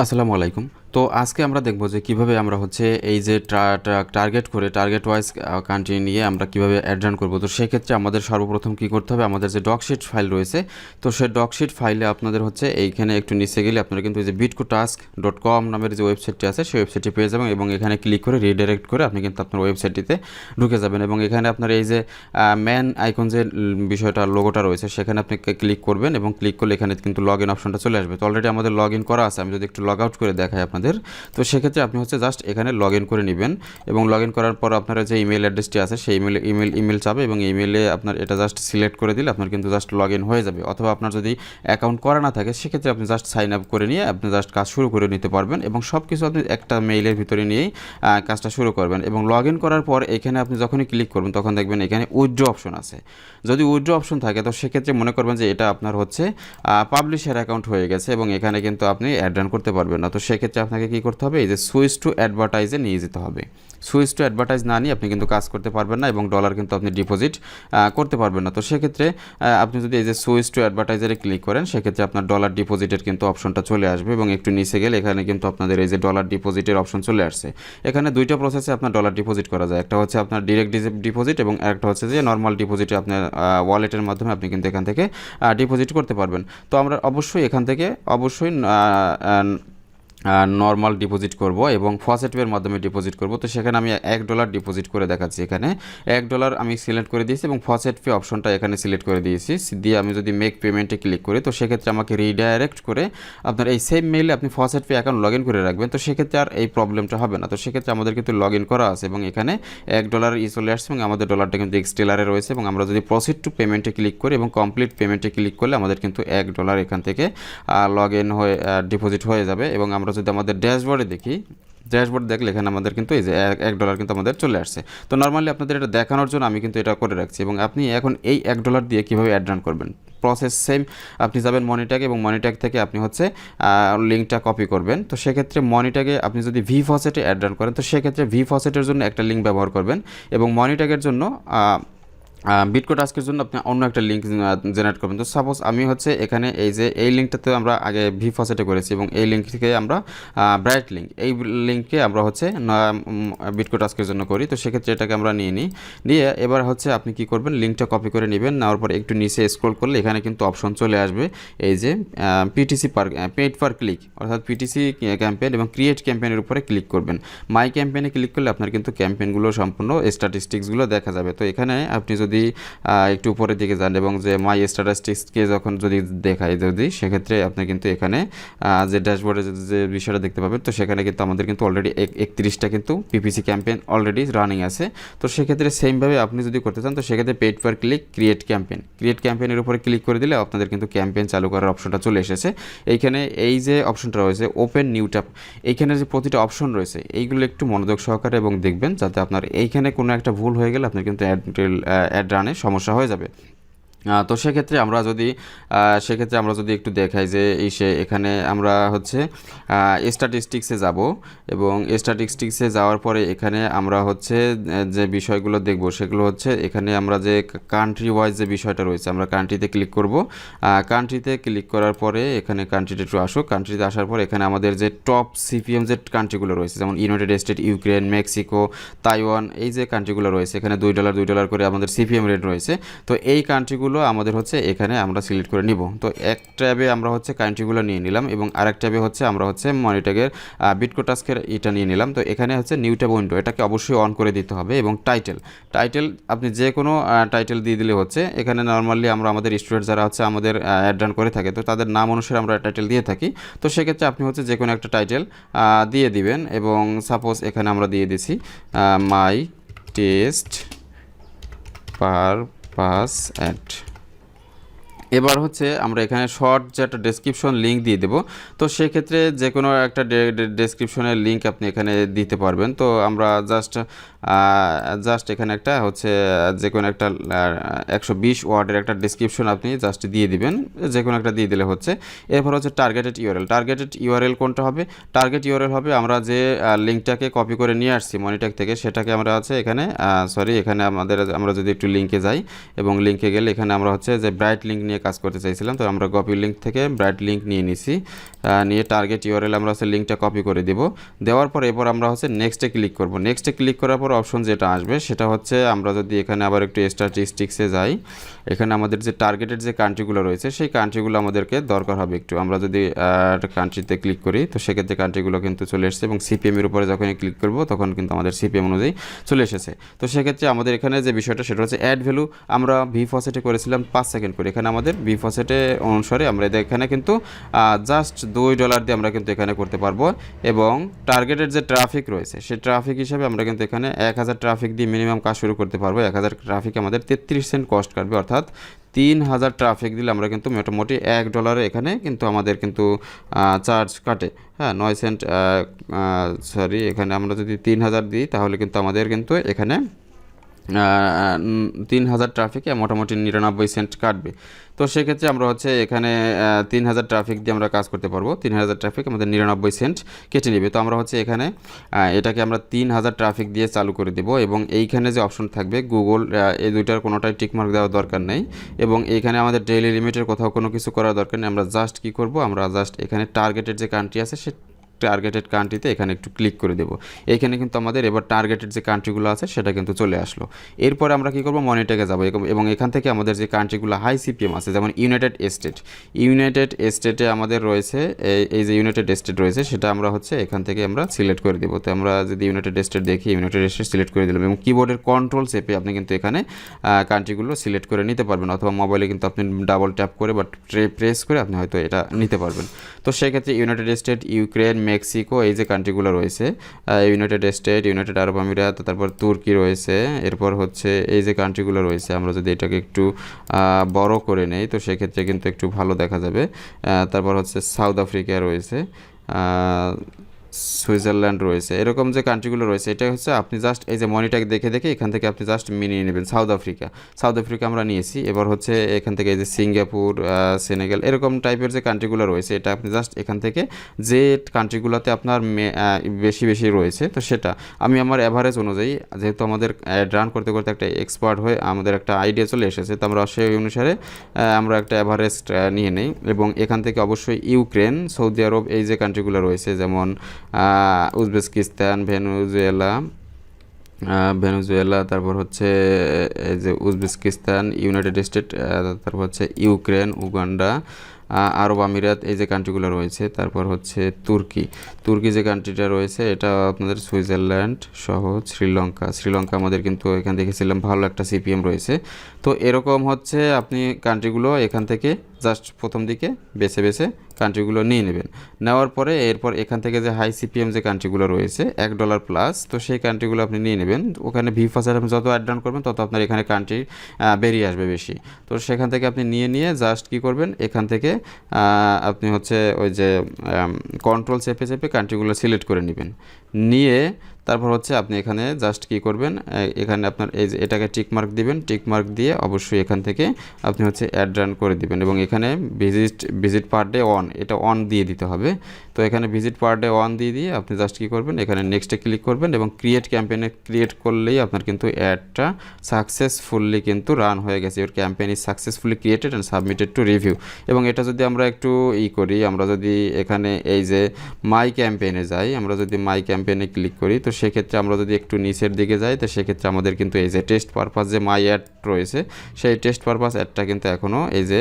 আসসালামু আলাইকুম। তো আজকে আমরা দেখব যে কিভাবে আমরা হচ্ছে এই যে টার্গেট করে টার্গেট ওয়াইজ কান্ট্রি নিয়ে আমরা কিভাবে অ্যাড রান করব। তো সেক্ষেত্রে আমাদের সর্বপ্রথম কি করতে হবে, আমাদের যে ডকশিট ফাইল রয়েছে, তো সেই ডকশিট ফাইলে আপনাদের হচ্ছে এইখানে একটু নিচে গেলে আপনারা কিন্তু এই যে bitcotask.com নামের যে ওয়েবসাইটটি আছে সেই ওয়েবসাইটটি পেয়ে যাবেন এবং এখানে ক্লিক করে রিডাইরেক্ট করে আপনি কিন্তু আপনার ওয়েবসাইটটিতে ঢুকে যাবেন এবং এখানে আপনার এই যে ম্যান আইকন যে বিষয়টা লোগোটা রয়েছে সেখানে আপনি ক্লিক করবেন এবং ক্লিক করলে এখানে কিন্তু লগ ইন অপশনটা চলে আসবে। তো অলরেডি আমাদের লগ ইন করা আছে, আমি যদি একটু লগ আউট করে দেখাই আপনাদের, তো সেক্ষেত্রে আপনি হচ্ছে জাস্ট এখানে লগ ইন করে নেবেন এবং লগ ইন করার পর আপনার যে ইমেল অ্যাড্রেসটি আছে সেই ইমেল চাবে এবং ইমেলে আপনার এটা জাস্ট সিলেক্ট করে দিলে আপনার কিন্তু জাস্ট লগ ইন হয়ে যাবে। অথবা আপনার যদি অ্যাকাউন্ট করা না থাকে সেক্ষেত্রে আপনি জাস্ট সাইন আপ করে নিয়ে আপনি জাস্ট কাজ শুরু করে নিতে পারবেন এবং সব কিছু আপনি একটা মেইলের ভিতরে নিয়েই কাজটা শুরু করবেন। এবং লগ ইন করার পর এখানে আপনি যখনই ক্লিক করবেন তখন দেখবেন এখানে উইথড্র অপশন আছে। যদি উইথড্র অপশন থাকে তো সেক্ষেত্রে মনে করবেন যে এটা আপনার হচ্ছে পাবলিশার অ্যাকাউন্ট হয়ে গেছে এবং এখানে কিন্তু আপনি অ্যাড রান করতে পারবেন না। তো সেক্ষেত্রে আপনাকে কী করতে হবে, এই যে সুইচ টু অ্যাডভার্টাইজে নিয়ে যেতে হবে। সুইচ টু অ্যাডভার্টাইজ না নিয়ে আপনি কিন্তু কাজ করতে পারবেন না এবং ডলার কিন্তু আপনি ডিপোজিট করতে পারবেন না। তো সেক্ষেত্রে আপনি যদি এই যে সুইচ টু অ্যাডভার্টাইজারে ক্লিক করেন সেক্ষেত্রে আপনার ডলার ডিপোজিটের কিন্তু অপশনটা চলে আসবে এবং একটু নিচে গেলে এখানে কিন্তু আপনাদের এই যে ডলার ডিপোজিটের অপশন চলে আসছে। এখানে দুইটা প্রসেসে আপনার ডলার ডিপোজিট করা যায়, একটা হচ্ছে আপনার ডিরেক্ট ডিপোজিট এবং একটা হচ্ছে যে নর্মাল ডিপোজিটে আপনার ওয়ালেটের মাধ্যমে আপনি কিন্তু এখান থেকে ডিপোজিট করতে পারবেন। তো আমরা অবশ্যই এখান থেকে নর্মাল ডিপোজিট করব এবং ফসেটওয়ের মাধ্যমে ডিপোজিট করব। তো সেখানে আমি $1 ডিপোজিট করে দেখাচ্ছি। এখানে $1 আমি সিলেক্ট করে দিয়েছি এবং ফসেট পে অপশনটা এখানে সিলেক্ট করে দিয়েছি। দিয়ে আমি যদি মেক পেমেন্টে ক্লিক করি তো সেক্ষেত্রে আমাকে রিডাইরেক্ট করে আপনার এই সেম মেইলে আপনি faucet pay account log in করে রাখবেন। তো সেক্ষেত্রে আর এই প্রবলেমটা হবে না। তো সেক্ষেত্রে আমাদের কিন্তু লগ ইন করা আছে এবং এখানে $1 চলে আসছে এবং আমাদের ডলারটা কিন্তু এক্সটেলারে রয়েছে এবং আমরা যদি প্রসিড টু পেমেন্টে ক্লিক করি এবং কমপ্লিট পেমেন্টে ক্লিক করলে আমাদের কিন্তু $1 এখান থেকে লগ ইন হয়ে ডিপোজিট হয়ে যাবে। এবং আমরা যদি আমাদের ড্যাশবোর্ডে দেখি, ড্যাশবোর্ড দেখলে এখানে আমাদের কিন্তু এই যে $1 কিন্তু আমাদের চলে আসছে। তো নর্মালি আপনাদের এটা দেখানোর জন্য আমি কিন্তু এটা করে রাখছি এবং আপনি এখন এই $1 দিয়ে কীভাবে অ্যাড রান করবেন প্রসেস সেম। আপনি যাবেন মনিট্যাগ এবং মনিট্যাগ থেকে আপনি হচ্ছে লিঙ্কটা কপি করবেন। তো সেক্ষেত্রে মনিট্যাগে আপনি যদি ভি ফসেটে অ্যাড রান করেন তো সেক্ষেত্রে ভি ফসেটের জন্য একটা লিঙ্ক ব্যবহার করবেন এবং মনিট্যাগের জন্য বিটকোটাস্কের জন্য আপনি অন্য একটা লিঙ্ক জেনারেট করবেন। তো সাপোজ আমি হচ্ছে এখানে এই যে এই লিঙ্কটাতে আমরা আগে ভি ফসেটে করেছি এবং এই লিঙ্ক থেকে আমরা ব্রাইট লিঙ্ক, এই লিঙ্কে আমরা হচ্ছে বিটকোটাস্কের জন্য করি। তো সেক্ষেত্রে এটাকে আমরা নিয়ে এবার হচ্ছে আপনি কি করবেন, লিঙ্কটা কপি করে নেবেন। নেওয়ার পর একটু নিচে স্ক্রল করলে এখানে কিন্তু অপশন চলে আসবে এই যে পিটিসি পেড পার ক্লিক, অর্থাৎ পিটিসি ক্যাম্পেইন এবং ক্রিয়েট ক্যাম্পেইনের উপরে ক্লিক করবেন। মাই ক্যাম্পেইনে ক্লিক করলে আপনার কিন্তু ক্যাম্পেইনগুলো সম্পূর্ণ স্ট্যাটিস্টিক্সগুলো দেখা যাবে। তো এখানে আপনি যদি একটু উপরের দিকে যান এবং যে মাই স্ট্যাটিস্টিক্সকে যখন যদি দেখায় যদি সেক্ষেত্রে আপনি কিন্তু এখানে যে ড্যাশবোর্ডে যে বিষয়টা দেখতে পাবেন তো সেখানে কিন্তু আমাদের কিন্তু অলরেডি 31টা কিন্তু পিপিসি ক্যাম্পেইন অলরেডি রানিং আছে। তো সেক্ষেত্রে সেমভাবে আপনি যদি করতে চান তো সেক্ষেত্রে পেড পার ক্লিক ক্রিয়েট ক্যাম্পেইনের উপরে ক্লিক করে দিলে আপনাদের কিন্তু ক্যাম্পেইন চালু করার অপশনটা চলে এসেছে। এইখানে এই যে অপশনটা রয়েছে ওপেন নিউ ট্যাব, এইখানে যে প্রতিটা অপশন রয়েছে এইগুলো একটু মনোযোগ সহকারে এবং দেখবেন যাতে আপনার এইখানে কোনো একটা ভুল হয়ে গেলে আপনার কিন্তু অ্যাড রানে সমস্যা হয়ে যাবে। তো সেক্ষেত্রে আমরা যদি একটু দেখাই যে এখানে আমরা হচ্ছে স্ট্যাটিস্টিক্সে যাব এবং স্ট্যাটিস্টিক্সে যাওয়ার পরে এখানে আমরা হচ্ছে যে বিষয়গুলো দেখব সেগুলো হচ্ছে এখানে আমরা যে কান্ট্রি ওয়াইজ যে বিষয়টা রয়েছে আমরা কান্ট্রিতে ক্লিক করব। কান্ট্রিতে ক্লিক করার পরে এখানে কান্ট্রিতে একটু আসুক, কান্ট্রিতে আসার পর এখানে আমাদের যে টপ সিপিএম যে কান্ট্রিগুলো রয়েছে যেমন United state, Ukraine, Mexico, Taiwan, এই যে কান্ট্রিগুলো রয়েছে এখানে $2 করে আমাদের সিপিএম রেট রয়েছে। তো এই কান্ট্রিগুলো আমাদের হচ্ছে এখানে আমরা সিলেক্ট করে নিব। তো এক ট্যাবে আমরা হচ্ছে কান্ট্রিগুলো নিয়ে নিলাম এবং আরেক ট্যাবে হচ্ছে আমরা হচ্ছে মনিট্যাগের বিটকোটাস্কের এটা নিয়ে নিলাম। তো এখানে হচ্ছে নিউ ট্যাব উইন্ডো, এটাকে অবশ্যই অন করে দিতে হবে এবং টাইটেল আপনি যে কোনো টাইটেল দিয়ে দিলে হচ্ছে। এখানে নর্মালি আমরা আমাদের স্টুডেন্ট যারা হচ্ছে আমাদের অ্যাড রান করে থাকে তো তাদের নাম অনুসারে আমরা টাইটেল দিয়ে থাকি। তো সেক্ষেত্রে আপনি হচ্ছে যে কোনো একটা টাইটেল দিয়ে দিবেন এবং সাপোজ এখানে আমরা দিয়ে দিছি মাই টেস্ট পারপাস অ্যাড। এবার হচ্ছে আমরা এখানে শর্ট যে একটা ডেসক্রিপশন লিঙ্ক দিয়ে দেবো। তো সেক্ষেত্রে যে কোনো একটা ডেসক্রিপশনের লিঙ্ক আপনি এখানে দিতে পারবেন। তো আমরা জাস্ট এখানে একটা হচ্ছে যে কোনো একটা 120 ওয়ার্ডের একটা ডেসক্রিপশন আপনি জাস্ট দিয়ে দিবেন, যে কোনো একটা দিয়ে দিলে হচ্ছে। এরপর হচ্ছে টার্গেটেড ইউআরএল কোনটা হবে, টার্গেট ইউআরএল হবে আমরা যে লিঙ্কটাকে কপি করে নিয়ে আসছি মনিট্যাগ থেকে সেটাকে আমরা আছে এখানে আমরা যদি একটু লিঙ্কে যাই এবং লিঙ্কে গেলে এখানে আমরা হচ্ছে যে ব্রাইট লিঙ্ক নিয়ে নিয়ে কাজ করতে চাইছিলাম। তো আমরা কপি লিঙ্ক থেকে ব্রাইট লিঙ্ক নিয়ে নিছি, নিয়ে টার্গেট ইউআরএল আমরা হচ্ছে লিঙ্কটা কপি করে দেব। দেওয়ার পর এরপর আমরা হচ্ছে নেক্সটে ক্লিক করব। নেক্সটে ক্লিক করার পর অপশন যেটা আসবে সেটা হচ্ছে আমরা যদি এখানে আবার একটু স্ট্যাটিস্টিক্সে যাই, এখানে আমাদের যে টার্গেটেড যে কান্ট্রিগুলো রয়েছে সেই কান্ট্রিগুলো আমাদেরকে দরকার হবে একটু। আমরা যদি কান্ট্রিতে ক্লিক করি তো সেক্ষেত্রে কান্ট্রিগুলো কিন্তু চলে এসেছে এবং সিপিএমের উপরে যখনই ক্লিক করব তখন কিন্তু আমাদের সিপিএম অনুযায়ী চলে এসেছে। তো সেক্ষেত্রে আমাদের এখানে যে বিষয়টা সেটা হচ্ছে অ্যাড ভ্যালু আমরা ভিফসেটে করেছিলাম 5 সেকেন্ড করে, এখানে আমাদের ভিফসেটে অনুসারে আমরা এখানে কিন্তু জাস্ট $2 দিয়ে আমরা কিন্তু এখানে করতে পারবো। এবং টার্গেটেড যে ট্রাফিক রয়েছে সেই ট্রাফিক হিসাবে আমরা কিন্তু এখানে 1000 ট্রাফিক দিয়ে মিনিমাম কাজ শুরু করতে পারবো। 1000 ট্রাফিক আমাদের 33 সেন্ট কস্ট কাটবে, অর্থাৎ 3000 ট্রাফিক দিলে আমরা কিন্তু মোটামুটি $1 এখানে কিন্তু আমাদের কিন্তু চার্জ কাটে। হ্যাঁ, 9 সেন্ট, সরি, এখানে আমরা যদি 3000 দিই তাহলে কিন্তু আমাদের কিন্তু এখানে 3000 ট্রাফিকে মোটামুটি 99 সেন্ট কাটবে। তো সেক্ষেত্রে আমরা হচ্ছে এখানে 3000 ট্রাফিক দিয়ে আমরা কাজ করতে পারবো। 3000 ট্রাফিক আমাদের 99 সেন্ট কেটে নেবে। তো আমরা হচ্ছে এখানে এটাকে আমরা 3000 ট্রাফিক দিয়ে চালু করে দেব এবং এইখানে যে অপশন থাকবে গুগল, এই দুইটার কোনোটাই টিকমার্ক দেওয়ার দরকার নেই এবং এইখানে আমাদের ডেইলি লিমিটের কোথাও কোনো কিছু করার দরকার নেই। আমরা জাস্ট কী করব, আমরা জাস্ট এখানে টার্গেটেড যে কান্ট্রি আছে সে টার্গেটেড কান্ট্রিতে এখানে একটু ক্লিক করে দেবো। এইখানে কিন্তু আমাদের এবার টার্গেটেড যে কান্ট্রিগুলো আছে সেটা কিন্তু চলে আসলো। এরপরে আমরা কী করবো, মনিটাকে যাবো এবং এখান থেকে আমাদের যে কান্ট্রিগুলো হাই সিপিএম আছে, যেমন ইউনাইটেড স্টেটে আমাদের রয়েছে এই যে ইউনাইটেড স্টেট রয়েছে সেটা আমরা হচ্ছে এখান থেকে আমরা সিলেক্ট করে দেবো। তো আমরা যদি ইউনাইটেড স্টেট দেখি, ইউনাইটেড স্টেট সিলেক্ট করে দিলাম এবং কিবোর্ডের কন্ট্রোল চেপে আপনি কিন্তু এখানে কান্ট্রিগুলো সিলেক্ট করে নিতে পারবেন, অথবা মোবাইলে কিন্তু আপনি ডাবল ট্যাপ করে বা প্রেস করে আপনি হয়তো এটা নিতে পারবেন। তো সেক্ষেত্রে ইউনাইটেড স্টেট, ইউক্রেন, মেক্সিকো, এই যে কান্ট্রিগুলো রয়েছে, ইউনাইটেড স্টেট, ইউনাইটেড আরব আমিরাত, তারপর তুর্কি রয়েছে, এরপর হচ্ছে এই যে কান্ট্রিগুলো রয়েছে, আমরা যদি এটাকে একটু বড় করে নেই তো সেক্ষেত্রে কিন্তু একটু ভালো দেখা যাবে। তারপর হচ্ছে সাউথ আফ্রিকা রয়েছে, সুইজারল্যান্ড রয়েছে, এরকম যে কান্ট্রিগুলো রয়েছে এটা হচ্ছে আপনি জাস্ট এই যে মনিটাকে দেখে দেখে এখান থেকে আপনি জাস্ট মিনিয়ে নেবেন। সাউথ আফ্রিকা আমরা নিয়েছি। এবার হচ্ছে এখান থেকে এই যে সিঙ্গাপুর, সেনেগাল, এরকম টাইপের যে কান্ট্রিগুলো রয়েছে এটা আপনি জাস্ট এখান থেকে যে কান্ট্রিগুলোতে আপনার বেশি রয়েছে তো সেটা আমি আমার অ্যাভারেজ অনুযায়ী, যেহেতু আমাদের রান করতে করতে একটা এক্সপার্ট হয়ে আমাদের একটা আইডিয়া চলে এসেছে, তো আমরা সেই অনুসারে আমরা একটা অ্যাভারেজ নিয়ে নেই এবং এখান থেকে অবশ্যই ইউক্রেন, সৌদি আরব, এই যে কান্ট্রিগুলো রয়েছে যেমন উজবেকিস্তান, ভেনেজুয়েলা, তারপর হচ্ছে এই যে উজবেকিস্তান, ইউনাইটেড স্টেট, তারপর হচ্ছে ইউক্রেন, উগান্ডা, আরব আমিরাত, এই যে কান্ট্রিগুলো রয়েছে, তারপর হচ্ছে তুর্কি যে কান্ট্রিটা রয়েছে এটা আপনাদের, সুইজারল্যান্ড সহ শ্রীলঙ্কা আমাদের কিন্তু এখান দেখেছিলাম ভালো একটা সিপিএম রয়েছে। তো এরকম হচ্ছে আপনি কান্ট্রিগুলো এখান থেকে জাস্ট প্রথম দিকে বেছে কান্ট্রিগুলো নিয়ে নেবেন। নেওয়ার পরে এরপর এখান থেকে যে হাই সিপিএম যে কান্ট্রিগুলো রয়েছে $1 প্লাস, তো সেই কান্ট্রিগুলো আপনি নিয়ে নেবেন। ওখানে ভিফাসের আপনি যত অ্যাড ডাউন করবেন তত আপনার এখানে কান্ট্রি বেরিয়ে আসবে বেশি। তো সেখান থেকে আপনি নিয়ে জাস্ট কী করবেন, এখান থেকে আপনি হচ্ছে ওই যে কন্ট্রোল চেপে কান্ট্রিগুলো সিলেক্ট করে নেবেন। নিয়ে তারপর হচ্ছে আপনি এখানে জাস্ট কী করবেন, এখানে আপনার এই যে এটাকে টিকমার্ক দিবেন। টিকমার্ক দিয়ে অবশ্যই এখান থেকে আপনি হচ্ছে অ্যাড রান করে দিবেন এবং এখানে ভিজিট পার ডে অন, এটা অন দিয়ে দিতে হবে। তো এখানে ভিজিট পার ডে অন দিয়ে আপনি জাস্ট কী করবেন, এখানে নেক্সটে ক্লিক করবেন এবং ক্রিয়েট ক্যাম্পেইনে ক্রিয়েট করলেই আপনার কিন্তু অ্যাডটা সাকসেসফুলি কিন্তু রান হয়ে গেছে। Your campaign is successfully created and submitted to review. এবং এটা যদি আমরা একটু করি, আমরা যদি এখানে এই যে মাই ক্যাম্পেইনে যাই, আমরা যদি মাই ক্যাম্পেইনে ক্লিক করি তো সেক্ষেত্রে আমরা যদি একটু নিচের দিকে যাই তো সেক্ষেত্রে আমাদের কিন্তু এই যে টেস্ট পারপাস যে মাই অ্যাড রয়েছে সেই টেস্ট পারপাস অ্যাডটা কিন্তু এখনও এই যে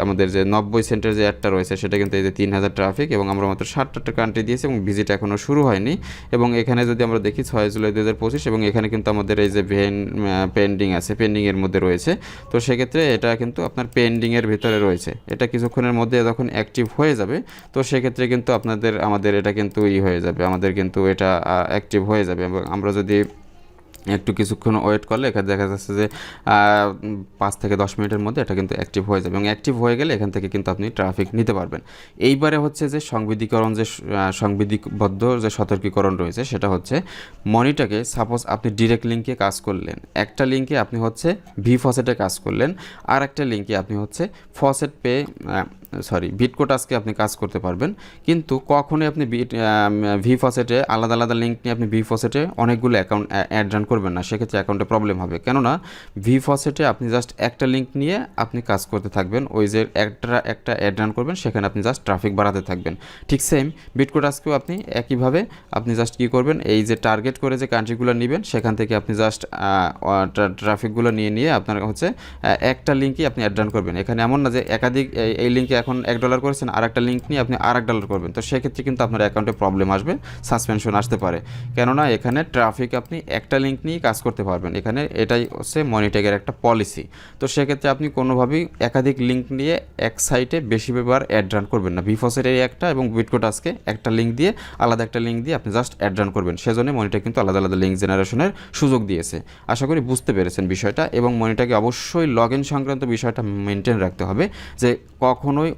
আমাদের যে 90 সেন্টের যে অ্যাডটা রয়েছে সেটা কিন্তু এই যে 3000 ট্রাফিক এবং আমরা মাত্র 60টা কান্ট্রি দিয়েছি এবং ভিজিট এখনও শুরু হয়নি। এবং এখানে যদি আমরা দেখি 6 জুলাই 2025 এবং এখানে কিন্তু আমাদের এই যে পেন্ডিং আছে, পেন্ডিংয়ের মধ্যে রয়েছে। তো সেক্ষেত্রে এটা কিন্তু আপনার পেন্ডিংয়ের ভিতরে রয়েছে, এটা কিছুক্ষণের মধ্যে যখন অ্যাক্টিভ হয়ে যাবে তো সেক্ষেত্রে কিন্তু আমাদের এটা কিন্তু হয়ে যাবে, আমাদের কিন্তু এটা অ্যাক্টিভ হয়ে যাবে। এবং আমরা যদি একটু কিছুক্ষণ ওয়েট করলে এখানে দেখা যাচ্ছে যে 5 থেকে 10 মিনিটের মধ্যে এটা কিন্তু অ্যাক্টিভ হয়ে যাবে এবং অ্যাক্টিভ হয়ে গেলে এখান থেকে কিন্তু আপনি ট্রাফিক নিতে পারবেন। এইবারে হচ্ছে যে সংবিধিবদ্ধ যে সতর্কীকরণ রয়েছে সেটা হচ্ছে মনিটাকে সাপোজ আপনি ডিরেক্ট লিঙ্কে কাজ করলেন, একটা লিঙ্কে আপনি হচ্ছে ভিফসেটে কাজ করলেন, আর একটা লিঙ্কে আপনি হচ্ছে বিটকোটাস্কে আপনি কাজ করতে পারবেন, কিন্তু কখনোই আপনি ভিফসেটে আলাদা আলাদা লিঙ্ক নিয়ে আপনি ভিফসেটে অনেকগুলো অ্যাকাউন্ট অ্যাড রান করবেন না, সেক্ষেত্রে অ্যাকাউন্টে প্রবলেম হবে। কেননা ভিফসেটে আপনি জাস্ট একটা লিঙ্ক নিয়ে আপনি কাজ করতে থাকবেন, ওই যে একটা অ্যাড রান করবেন, সেখানে আপনি জাস্ট ট্রাফিক বাড়াতে থাকবেন। ঠিক সেম বিটকোটাস্কেও আপনি একইভাবে আপনি জাস্ট কী করবেন, এই যে টার্গেট করে যে কান্ট্রিগুলো নেবেন সেখান থেকে আপনি জাস্ট ট্রাফিকগুলো নিয়ে আপনার হচ্ছে একটা লিঙ্কই আপনি অ্যাড রান করবেন। এখানে এমন না যে একাধিক এই লিঙ্কে এখন $1 করেছেন, আর একটা লিঙ্ক নিয়ে আপনি আর $1 করবেন, তো সেক্ষেত্রে কিন্তু আপনার অ্যাকাউন্টে প্রবলেম আসবে, সাসপেনশন আসতে পারে। কেননা এখানে ট্রাফিক আপনি একটা লিঙ্ক নিয়েই কাজ করতে পারবেন, এখানে এটাই হচ্ছে মনিটেগের একটা পলিসি। তো সেক্ষেত্রে আপনি কোনোভাবেই একাধিক লিঙ্ক নিয়ে এক সাইটে বেশিবার অ্যাড রান করবেন না। ভিফসের এই একটা এবং বিটকোটাস্কে একটা লিঙ্ক দিয়ে আলাদা একটা লিঙ্ক দিয়ে আপনি জাস্ট অ্যাড রান করবেন, সেজন্য মনিটর কিন্তু আলাদা আলাদা লিঙ্ক জেনারেশনের সুযোগ দিয়েছে। আশা করি বুঝতে পেরেছেন বিষয়টা, এবং মনিটরকে অবশ্যই লগ ইন সংক্রান্ত বিষয়টা মেনটেন রাখতে হবে, যে কখনোই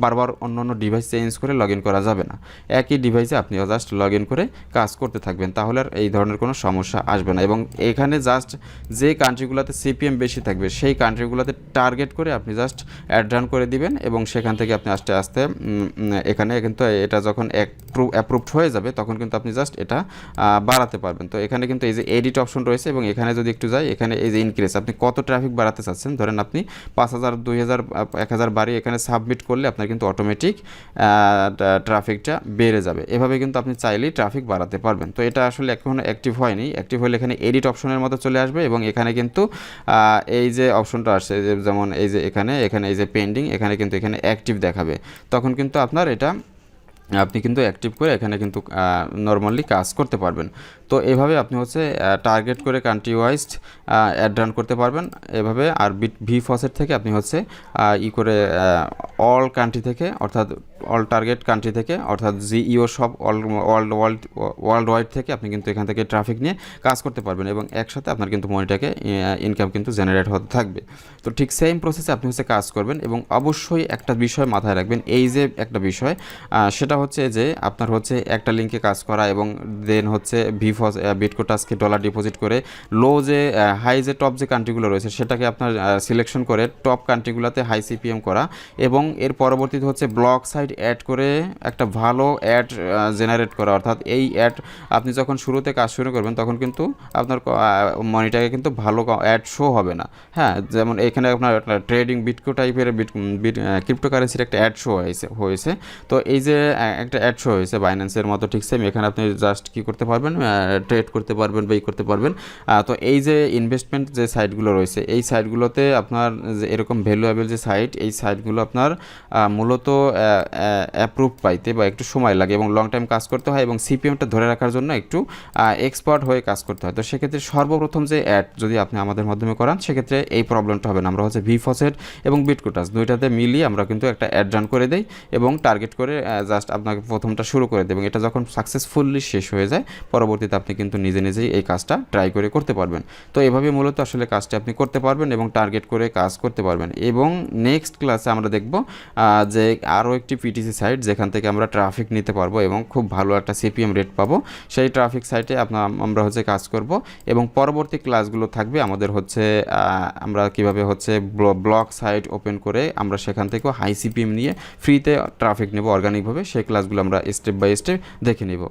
বারবার অন্য ডিভাইস চেঞ্জ করে লগ ইন করা যাবে না। একই ডিভাইসে আপনি জাস্ট লগ ইন করে কাজ করতে থাকবেন, তাহলে আর এই ধরনের কোনো সমস্যা আসবে না। এবং এখানে জাস্ট যে কান্ট্রিগুলোতে সিপিএম বেশি থাকবে সেই কান্ট্রিগুলোতে টার্গেট করে আপনি জাস্ট অ্যাড রান করে দিবেন, এবং সেখান থেকে আপনি আস্তে আস্তে এখানে কিন্তু এটা যখন অ্যাপ্রুভড হয়ে যাবে তখন কিন্তু আপনি জাস্ট এটা বাড়াতে পারবেন। তো এখানে কিন্তু এই যে এডিট অপশন রয়েছে, এবং এখানে যদি একটু যাই, এখানে এই যে ইনক্রিজ, আপনি কত ট্রাফিক বাড়াতে চাচ্ছেন, ধরেন আপনি 5000, 2000, 1000 বাড়িয়ে এখানে সাবমিট করলে আপনার কিন্তু অটোমেটিক ট্রাফিকটা বেড়ে যাবে। এভাবে কিন্তু আপনি চাইলেই ট্রাফিক বাড়াতে পারবেন। তো এটা আসলে এখনও অ্যাক্টিভ হয়নি, অ্যাক্টিভ হলে এখানে এডিট অপশনের মতো চলে আসবে, এবং এখানে কিন্তু এই যে অপশনটা আসছে, যেমন এই যে এখানে এই যে পেন্ডিং, এখানে কিন্তু এখানে অ্যাক্টিভ দেখাবে, তখন কিন্তু আপনার এটা আপনি কিন্তু অ্যাক্টিভ করে এখানে কিন্তু নর্মালি কাজ করতে পারবেন। তো এভাবে আপনি হচ্ছে টার্গেট করে কান্ট্রি ওয়াইজ অ্যাড রান করতে পারবেন এভাবে। আর ভিফসেট থেকে আপনি হচ্ছে করে অল কান্ট্রি থেকে, অর্থাৎ অল টার্গেট কান্ট্রি থেকে, অর্থাৎ জিইও সব ওয়ার্ল্ড ওয়াইড থেকে আপনি কিন্তু এখান থেকে ট্রাফিক নিয়ে কাজ করতে পারবেন, এবং একসাথে আপনার কিন্তু মনিটাকে ইনকাম কিন্তু জেনারেট হতে থাকবে। তো ঠিক সেম প্রসেসে আপনি হচ্ছে কাজ করবেন, এবং অবশ্যই একটা বিষয় মাথায় রাখবেন, এই যে একটা বিষয় সেটা হচ্ছে যে আপনার হচ্ছে একটা লিঙ্কে কাজ করা, এবং দেন হচ্ছে বিটকোটাস্কে ডলার ডিপোজিট করে হাই যে টপ যে কান্ট্রিগুলো রয়েছে সেটাকে আপনার সিলেকশন করে টপ কান্ট্রিগুলোতে হাই সিপিএম করা, এবং এর পরবর্তীতে হচ্ছে ব্লক সাইট অ্যাড করে একটা ভালো অ্যাড জেনারেট করা। অর্থাৎ এই অ্যাড আপনি যখন শুরুতে কাজ শুরু করবেন তখন কিন্তু আপনার মনিটারে কিন্তু ভালো অ্যাড শো হবে না। হ্যাঁ, যেমন এখানে আপনার ট্রেডিং বিটকো টাইপের ক্রিপ্টোকারেন্সির একটা অ্যাড শো হয়েছে। তো এই যে একটা অ্যাড শো হয়েছে বাইন্যান্সের মতো, ঠিক সেম এখানে আপনি জাস্ট কী করতে পারবেন, ট্রেড করতে পারবেন বা করতে পারবেন। তো এই যে ইনভেস্টমেন্ট যে সাইটগুলো রয়েছে এই সাইটগুলোতে আপনার যে এরকম ভ্যালুয়েবল যে সাইট, এই সাইটগুলো আপনার মূলত অ্যাপ্রুভ পাইতে বা একটু সময় লাগে, এবং লং টাইম কাজ করতে হয়, এবং সিপিএমটা ধরে রাখার জন্য একটু এক্সপার্ট হয়ে কাজ করতে হয়। তো সেক্ষেত্রে সর্বপ্রথম যে অ্যাড যদি আপনি আমাদের মাধ্যমে করান সেক্ষেত্রে এই প্রবলেমটা হবে না। আমরা হচ্ছে ভিফসেট এবং বিটকোটাস দুইটাতে মিলিয়ে আমরা কিন্তু একটা অ্যাড রান করে দেই, এবং টার্গেট করে জাস্ট আপনাকে প্রথমটা শুরু করে দেবেন। এটা যখন সাকসেসফুলি শেষ হয়ে যায় পরবর্তীতে আপনি কিন্তু নিজেই এই কাজটা ট্রাই করে করতে পারবেন। তো এভাবে মূলত আসলে কাজটি আপনি করতে পারবেন এবং টার্গেট করে কাজ করতে পারবেন। এবং নেক্সট ক্লাসে আমরা দেখব যে আরও একটি পিটিসি সাইট যেখান থেকে আমরা ট্রাফিক নিতে পারবো এবং খুব ভালো একটা সিপিএম রেট পাবো, সেই ট্রাফিক সাইটে আমরা হচ্ছে কাজ করব। এবং পরবর্তী ক্লাসগুলো থাকবে আমাদের হচ্ছে আমরা কিভাবে হচ্ছে ব্লক সাইট ওপেন করে আমরা সেখান থেকেও হাই সিপিএম নিয়ে ফ্রিতে ট্রাফিক নেব অর্গানিকভাবে, সেই ক্লাসগুলো আমরা স্টেপ বাই স্টেপ দেখে নেব।